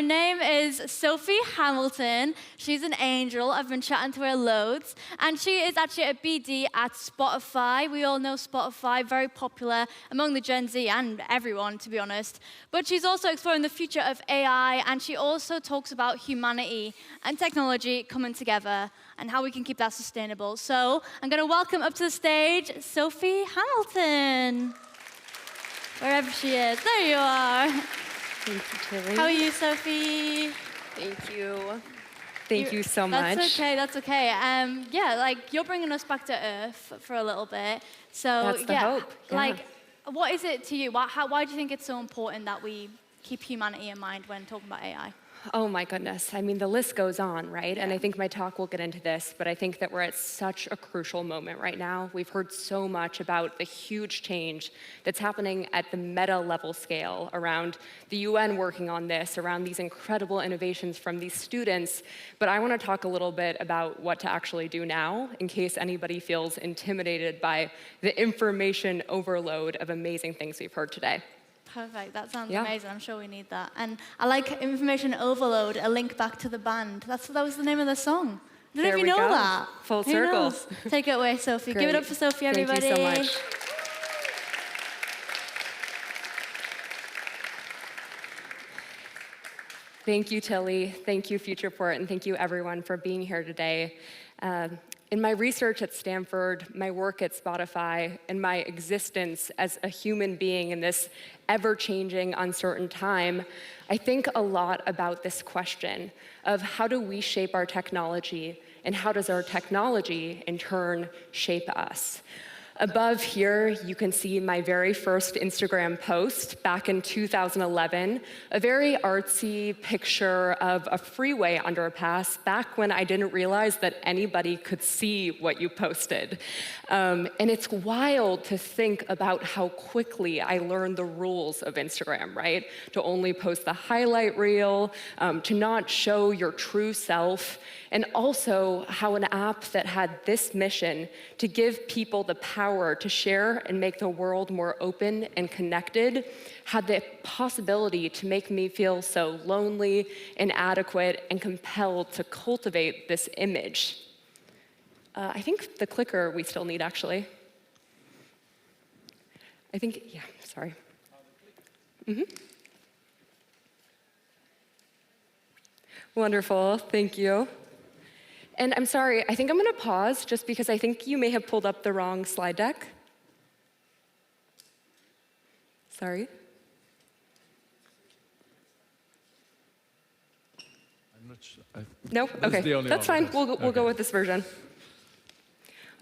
her name is Sophie Hamilton. She's an angel. I've been chatting to her loads. And she is actually a BD at Spotify. We all know Spotify, very popular among the Gen Z and everyone, to be honest. But she's also exploring the future of AI, and she also talks about humanity and technology coming together and how we can keep that sustainable. So I'm going to welcome up to the stage Sophie Hamilton. Wherever she is. There you are. Thank you, Tilly. How are you, Sophie? Thank you. Thank you so much. That's okay, that's okay. Yeah, like, you're bringing us back to Earth for a little bit. So, That's the hope. Yeah. Like, what is it to you? Why do you think it's so important that we keep humanity in mind when talking about AI? Oh my goodness. I mean, the list goes on, right? Yeah. And I think my talk will get into this, but I think that we're at such a crucial moment right now. We've heard so much about the huge change that's happening at the meta level scale around the UN working on this, around these incredible innovations from these students. But I want to talk a little bit about what to actually do now in case anybody feels intimidated by the information overload of amazing things we've heard today. Perfect, that sounds amazing. I'm sure we need that. And I like information overload, a link back to the band. That was the name of the song. I don't know if you know that. Full Who circle. knows? Take it away, Sophie. Great. Give it up for Sophie, everybody. Thank you so much. Thank you, Tilly. Thank you, Futureport, and thank you, everyone, for being here today. In my research at Stanford, my work at Spotify, and my existence as a human being in this ever-changing, uncertain time, I think a lot about this question of how do we shape our technology, and how does our technology, in turn, shape us? Above here, you can see my very first Instagram post back in 2011, a very artsy picture of a freeway underpass back when I didn't realize that anybody could see what you posted. And it's wild to think about how quickly I learned the rules of Instagram, right? To only post the highlight reel, to not show your true self, and also how an app that had this mission to give people the power to share and make the world more open and connected had the possibility to make me feel so lonely, inadequate, and compelled to cultivate this image. I think the clicker we still need, actually. I think, yeah, sorry. Wonderful, thank you. And I'm sorry, I think I'm going to pause just because I think you may have pulled up the wrong slide deck. Sorry. I'm not sure. No? Okay, that's fine. We'll go with this version.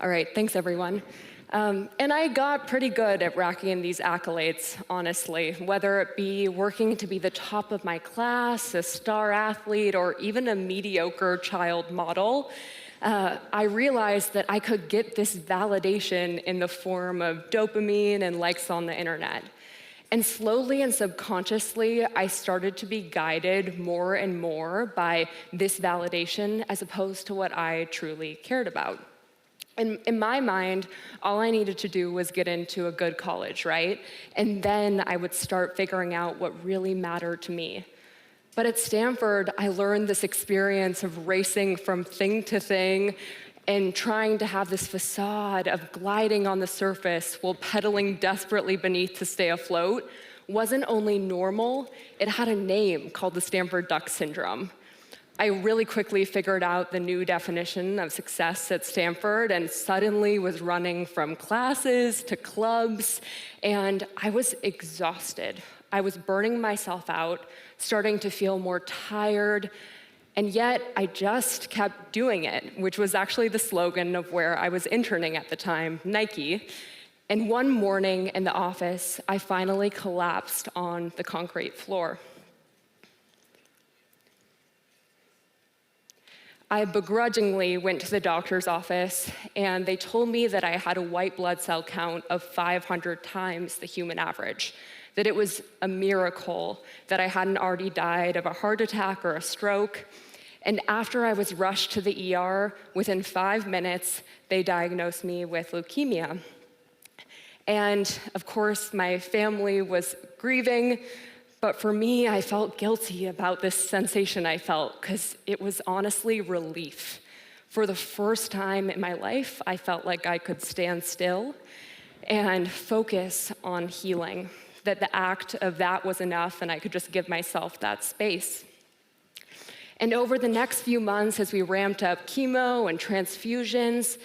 All right, thanks, everyone. And I got pretty good at racking in these accolades, honestly, whether it be working to be the top of my class, a star athlete, or even a mediocre child model. I realized that I could get this validation in the form of dopamine and likes on the internet. And slowly and subconsciously, I started to be guided more and more by this validation as opposed to what I truly cared about. In my mind, all I needed to do was get into a good college, right? And then I would start figuring out what really mattered to me. But at Stanford, I learned this experience of racing from thing to thing and trying to have this facade of gliding on the surface while pedaling desperately beneath to stay afloat wasn't only normal, it had a name called the Stanford Duck Syndrome. I really quickly figured out the new definition of success at Stanford and suddenly was running from classes to clubs, and I was exhausted. I was burning myself out, starting to feel more tired, and yet I just kept doing it, which was actually the slogan of where I was interning at the time, Nike. And one morning in the office, I finally collapsed on the concrete floor. I begrudgingly went to the doctor's office, and they told me that I had a white blood cell count of 500 times the human average, that it was a miracle that I hadn't already died of a heart attack or a stroke. And after I was rushed to the ER, within 5 minutes, they diagnosed me with leukemia. And of course, my family was grieving, But for me, I felt guilty about this sensation I felt because it was honestly relief. For the first time in my life, I felt like I could stand still and focus on healing, that the act of that was enough and I could just give myself that space. And over the next few months, as we ramped up chemo and transfusions,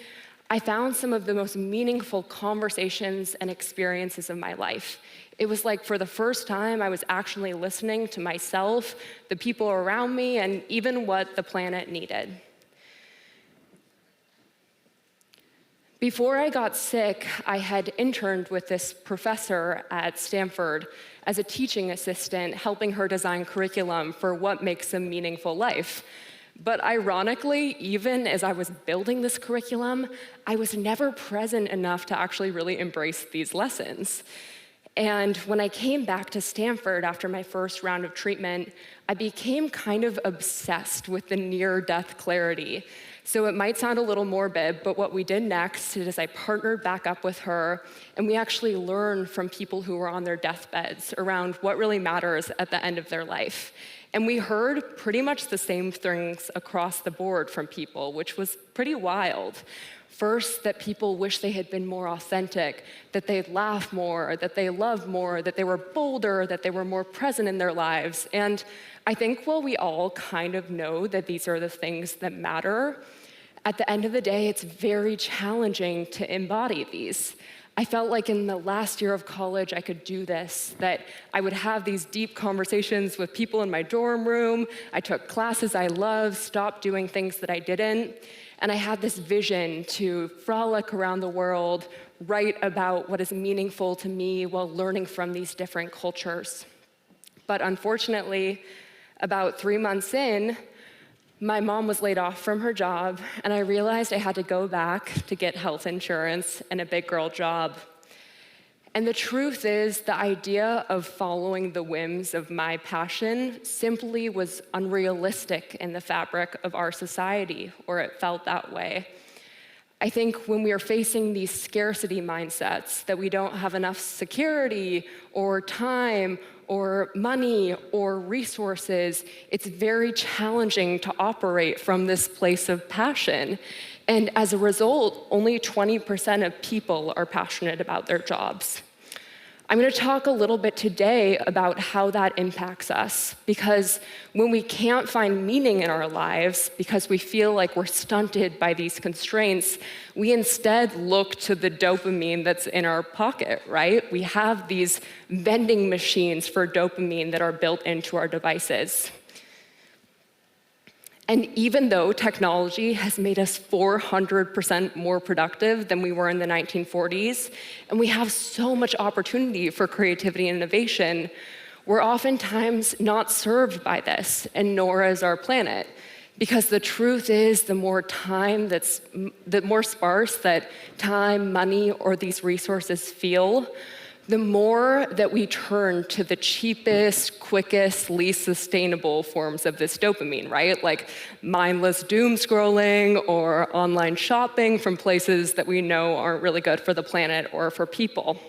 I found some of the most meaningful conversations and experiences of my life. It was like for the first time, I was actually listening to myself, the people around me, and even what the planet needed. Before I got sick, I had interned with this professor at Stanford as a teaching assistant, helping her design curriculum for what makes a meaningful life. But ironically, even as I was building this curriculum, I was never present enough to actually really embrace these lessons. And when I came back to Stanford after my first round of treatment, I became kind of obsessed with the near-death clarity. So it might sound a little morbid, but what we did next is I partnered back up with her, and we actually learned from people who were on their deathbeds around what really matters at the end of their life. And we heard pretty much the same things across the board from people, which was pretty wild. First, that people wish they had been more authentic, that they'd laugh more, that they loved more, that they were bolder, that they were more present in their lives. And I think while we all kind of know that these are the things that matter, at the end of the day, it's very challenging to embody these. I felt like in the last year of college, I could do this, that I would have these deep conversations with people in my dorm room. I took classes I loved, stopped doing things that I didn't. And I had this vision to frolic around the world, write about what is meaningful to me while learning from these different cultures. But unfortunately, about 3 months in, my mom was laid off from her job, and I realized I had to go back to get health insurance and a big girl job. And the truth is, the idea of following the whims of my passion simply was unrealistic in the fabric of our society, or it felt that way. I think when we are facing these scarcity mindsets, that we don't have enough security or time or money or resources, it's very challenging to operate from this place of passion. And as a result, only 20% of people are passionate about their jobs. I'm going to talk a little bit today about how that impacts us, because when we can't find meaning in our lives because we feel like we're stunted by these constraints, we instead look to the dopamine that's in our pocket, right? We have these vending machines for dopamine that are built into our devices. And even though technology has made us 400% more productive than we were in the 1940s, and we have so much opportunity for creativity and innovation, we're oftentimes not served by this, and nor is our planet. Because the truth is, the more sparse that time, money, or these resources feel, the more that we turn to the cheapest, quickest, least sustainable forms of this dopamine, right? Like mindless doom scrolling or online shopping from places that we know aren't really good for the planet or for people.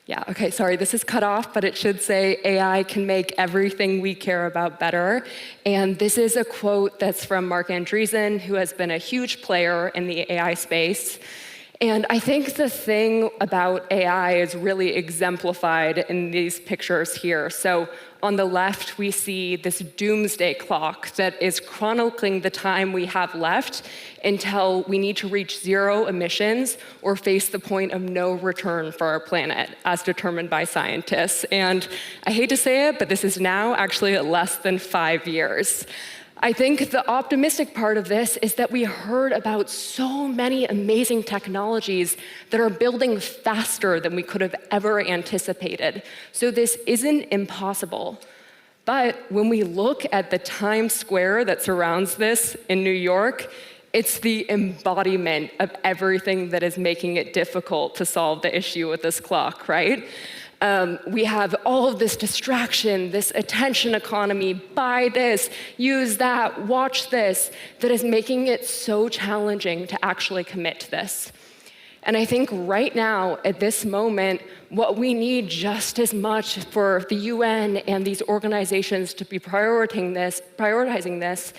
Yeah, okay, sorry, this is cut off, but it should say AI can make everything we care about better. And this is a quote that's from Mark Andreessen, who has been a huge player in the AI space. And I think the thing about AI is really exemplified in these pictures here. So on the left, we see this doomsday clock that is chronicling the time we have left until we need to reach zero emissions or face the point of no return for our planet, as determined by scientists. And I hate to say it, but this is now actually at less than 5 years. I think the optimistic part of this is that we heard about so many amazing technologies that are building faster than we could have ever anticipated. So this isn't impossible. But when we look at the Times Square that surrounds this in New York, it's the embodiment of everything that is making it difficult to solve the issue with this clock, right? We have all of this distraction, this attention economy, buy this, use that, watch this, that is making it so challenging to actually commit to this. And I think right now, at this moment, what we need just as much for the UN and these organizations to be prioritizing this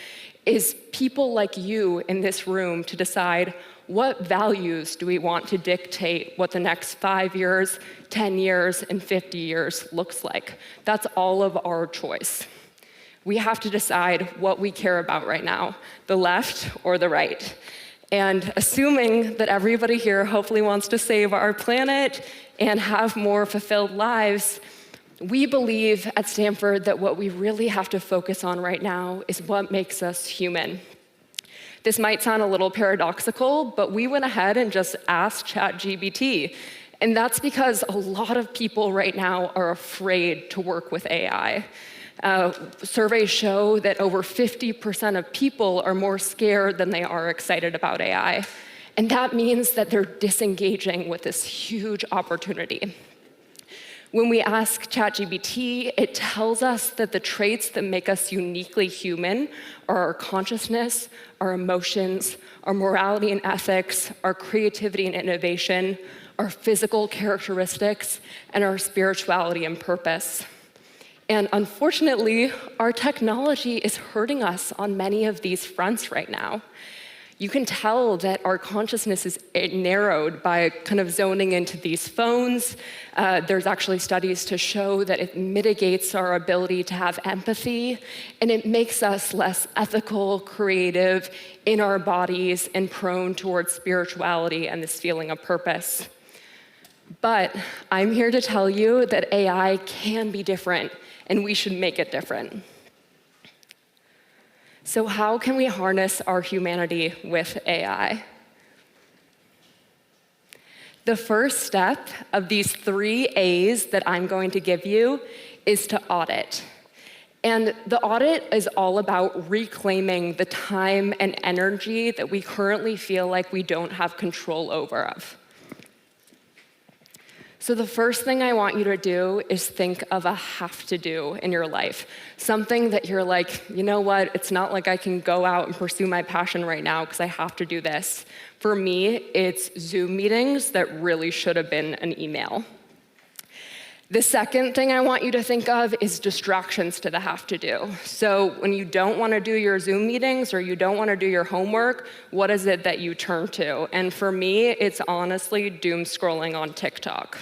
is people like you in this room to decide what values do we want to dictate what the next 5 years, 10 years, and 50 years looks like. That's all of our choice. We have to decide what we care about right now, the left or the right. And assuming that everybody here hopefully wants to save our planet and have more fulfilled lives, we believe at Stanford that what we really have to focus on right now is what makes us human. This might sound a little paradoxical, but we went ahead and just asked ChatGPT. And that's because a lot of people right now are afraid to work with AI. Surveys show that over 50% of people are more scared than they are excited about AI. And that means that they're disengaging with this huge opportunity. When we ask ChatGPT, it tells us that the traits that make us uniquely human are our consciousness, our emotions, our morality and ethics, our creativity and innovation, our physical characteristics, and our spirituality and purpose. And unfortunately, our technology is hurting us on many of these fronts right now. You can tell that our consciousness is narrowed by kind of zoning into these phones. There's actually studies to show that it mitigates our ability to have empathy, and it makes us less ethical, creative in our bodies, and prone towards spirituality and this feeling of purpose. But I'm here to tell you that AI can be different, and we should make it different. So how can we harness our humanity with AI? The first step of these 3 A's that I'm going to give you is to audit. And the audit is all about reclaiming the time and energy that we currently feel like we don't have control over. So the first thing I want you to do is think of a have to do in your life. Something that you're like, you know what, it's not like I can go out and pursue my passion right now because I have to do this. For me, it's Zoom meetings that really should have been an email. The second thing I want you to think of is distractions to the have to do. So when you don't want to do your Zoom meetings or you don't want to do your homework, what is it that you turn to? And for me, it's honestly doom scrolling on TikTok.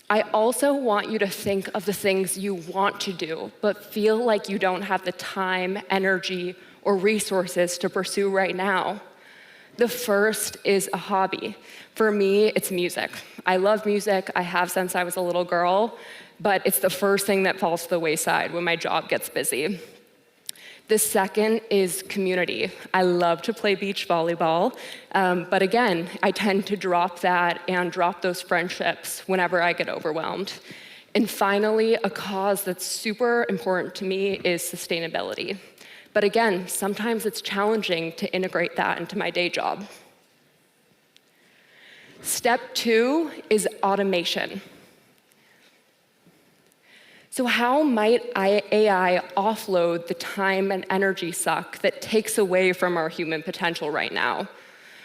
I also want you to think of the things you want to do, but feel like you don't have the time, energy, or resources to pursue right now. The first is a hobby. For me, it's music. I love music. I have since I was a little girl, but it's the first thing that falls to the wayside when my job gets busy. The second is community. I love to play beach volleyball, but again, I tend to drop that and drop those friendships whenever I get overwhelmed. And finally, a cause that's super important to me is sustainability. But again, sometimes it's challenging to integrate that into my day job. Step 2 is automation. So how might AI offload the time and energy suck that takes away from our human potential right now?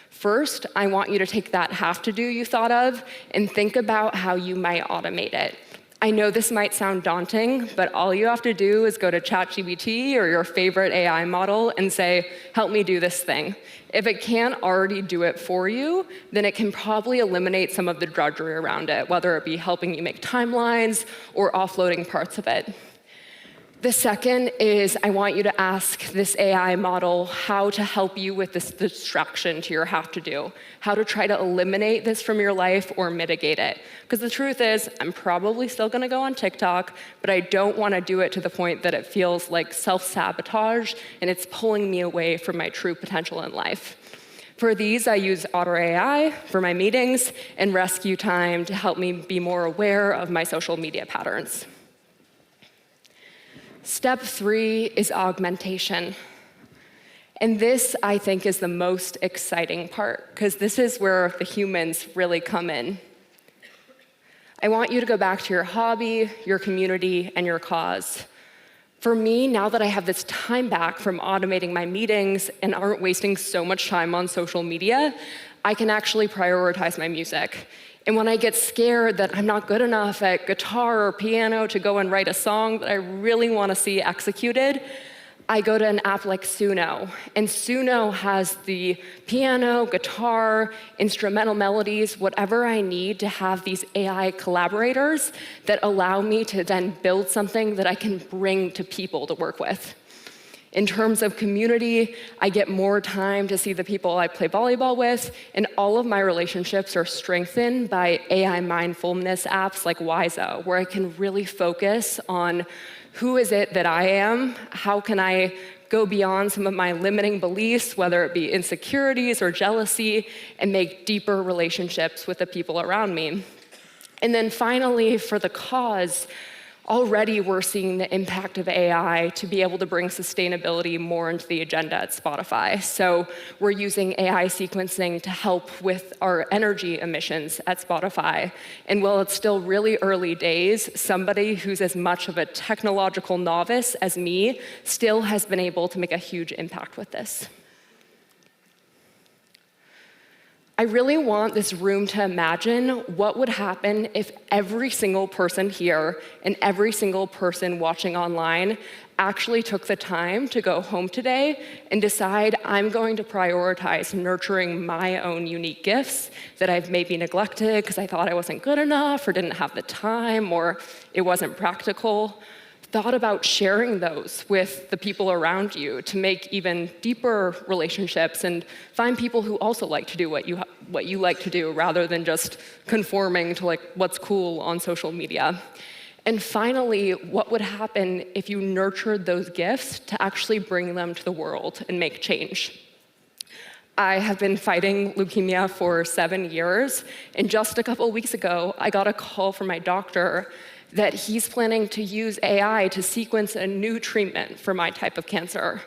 First, I want you to take that have to do you thought of and think about how you might automate it. I know this might sound daunting, but all you have to do is go to ChatGPT or your favorite AI model and say, help me do this thing. If it can't already do it for you, then it can probably eliminate some of the drudgery around it, whether it be helping you make timelines or offloading parts of it. The second is I want you to ask this AI model how to help you with this distraction to your have to do, how to try to eliminate this from your life or mitigate it. Because the truth is, I'm probably still gonna go on TikTok, but I don't wanna do it to the point that it feels like self-sabotage and it's pulling me away from my true potential in life. For these, I use Otter AI for my meetings and Rescue Time to help me be more aware of my social media patterns. Step 3 is augmentation. And this, I think, is the most exciting part, because this is where the humans really come in. I want you to go back to your hobby, your community, and your cause. For me, now that I have this time back from automating my meetings and aren't wasting so much time on social media, I can actually prioritize my music. And when I get scared that I'm not good enough at guitar or piano to go and write a song that I really want to see executed, I go to an app like Suno. And Suno has the piano, guitar, instrumental melodies, whatever I need to have these AI collaborators that allow me to then build something that I can bring to people to work with. In terms of community, I get more time to see the people I play volleyball with, and all of my relationships are strengthened by AI mindfulness apps like Wiso, where I can really focus on who is it that I am, how can I go beyond some of my limiting beliefs, whether it be insecurities or jealousy, and make deeper relationships with the people around me. And then finally, for the cause, already we're seeing the impact of AI to be able to bring sustainability more into the agenda at Spotify. So we're using AI sequencing to help with our energy emissions at Spotify. And while it's still really early days, somebody who's as much of a technological novice as me still has been able to make a huge impact with this. I really want this room to imagine what would happen if every single person here and every single person watching online actually took the time to go home today and decide, I'm going to prioritize nurturing my own unique gifts that I've maybe neglected because I thought I wasn't good enough or didn't have the time or it wasn't practical. Thought about sharing those with the people around you to make even deeper relationships and find people who also like to do what you like to do rather than just conforming to like what's cool on social media. And finally, what would happen if you nurtured those gifts to actually bring them to the world and make change? I have been fighting leukemia for 7 years, and just a couple weeks ago, I got a call from my doctor that he's planning to use AI to sequence a new treatment for my type of cancer.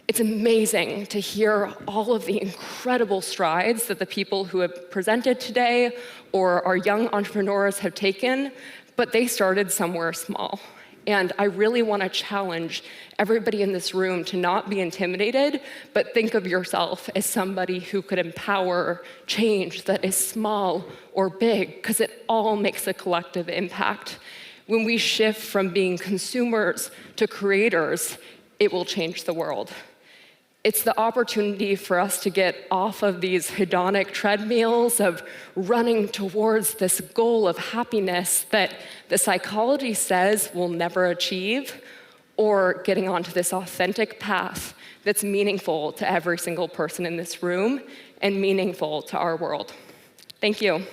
It's amazing to hear all of the incredible strides that the people who have presented today or our young entrepreneurs have taken, but they started somewhere small. And I really want to challenge everybody in this room to not be intimidated, but think of yourself as somebody who could empower change that is small or big, because it all makes a collective impact. When we shift from being consumers to creators, it will change the world. It's the opportunity for us to get off of these hedonic treadmills of running towards this goal of happiness that the psychology says we'll never achieve, or getting onto this authentic path that's meaningful to every single person in this room and meaningful to our world. Thank you.